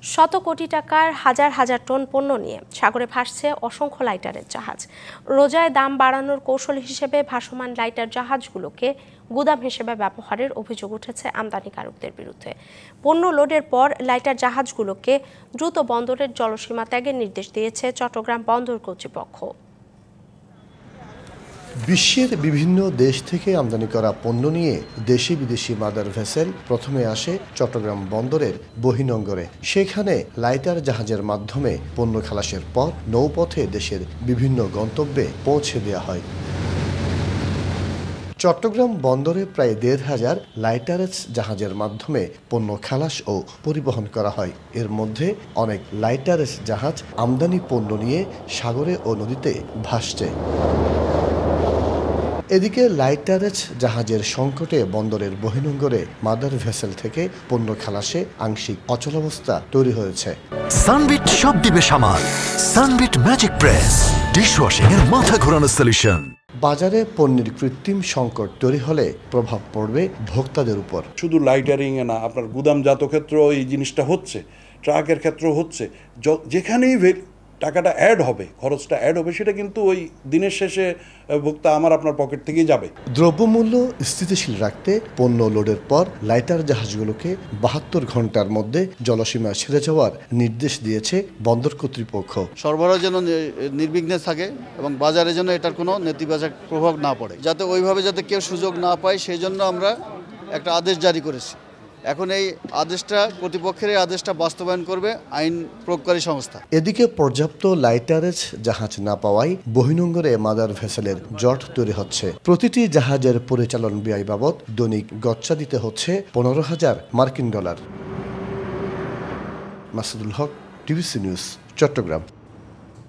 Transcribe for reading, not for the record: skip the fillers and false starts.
শত কোটি টাকার হাজার হাজার টন পণ্য নিয়ে সাগরে ভাসছে অসংখ্য লাইটারের জাহাজ। রোজায় দাম বাড়ানোর কৌশল হিসেবে ভাসমান লাইটার জাহাজগুলোকে গুদাম হিসেবে ব্যবহারের অভিযোগ উঠেছে আমদানিকারকদের বিরুদ্ধে। পণ্য লোডের পর লাইটার জাহাজগুলোকে দ্রুত বন্দরের জলসীমা ত্যাগের নির্দেশ দিয়েছে চট্টগ্রাম বন্দর কর্তৃপক্ষ। বিশ্বের বিভিন্ন দেশ থেকে আমদানি করা পণ্য নিয়ে দেশি বিদেশি মাদার ভেসেল প্রথমে আসে চট্টগ্রাম বন্দরের বহিনঙ্গরে। সেখানে লাইটার জাহাজের মাধ্যমে পণ্য খালাসের পর নৌপথে দেশের বিভিন্ন গন্তব্যে পৌঁছে দেওয়া হয়। চট্টগ্রাম বন্দরে প্রায় ১৫০০ লাইটারেজ জাহাজের মাধ্যমে পণ্য খালাস ও পরিবহন করা হয়। এর মধ্যে অনেক লাইটারেজ জাহাজ আমদানি পণ্য নিয়ে সাগরে ও নদীতে ভাসছে। এদিকে লাইটারেজ জাহাজের সংকটে বন্দরের বহিনঙ্গরে মাদার ভেসেল থেকে পণ্য খালাসে আংশিক অচলাবস্থা তৈরি হয়েছে। সানবিট সব দিবে সামাল। সানবিট ম্যাজিক প্রেস ডিশওয়াশিং এর মাথা ঘোরানো সলিউশন। বাজারে পণ্যের কৃত্রিম সংকট তৈরি হলে প্রভাব পড়বে ভোক্তাদের উপর। শুধু লাইটারিং এ না, আপনার গুদামজাত ক্ষেত্রেও এই জিনিসটা হচ্ছে, ট্রাকের ক্ষেত্রেও হচ্ছে। যেখানেই টাকাটা অ্যাড হবে, খরচটা অ্যাড হবে, সেটা কিন্তু ওই দিনের শেষে ভোক্তা আমার আপনার পকেট থেকেই যাবে। দ্রব্যমূল্য স্থিতিশীল রাখতে পণ্য লোডের পর লাইটার জাহাজগুলোকে ৭২ ঘন্টার মধ্যে জলসীমা ছেড়ে যাওয়ার নির্দেশ দিয়েছে বন্দর কর্তৃপক্ষ। সরবরাহ যেন নির্বিঘ্নে থাকে এবং বাজারে যেন এটার কোনো নেতিবাচক প্রভাব না পড়ে, যাতে ওইভাবে যাতে কেউ সুযোগ না পায়, সেই জন্য আমরা একটা আদেশ জারি করেছি। এখন এই আদেশটা কর্তৃপক্ষের এই আদেশটা বাস্তবায়ন করবে আইন প্রয়োগকারী সংস্থা। এদিকে পর্যাপ্ত লাইটারেজ জাহাজ না পাওয়ায় বহিনঙ্গরে মাদার ভেসেলের জট তৈরি হচ্ছে। প্রতিটি জাহাজের পরিচালন ব্যয় বাবদ দৈনিক গচ্চা দিতে হচ্ছে $১৫,০০০ মাসুদুল হক, টিভিসি নিউজ, চট্টগ্রাম।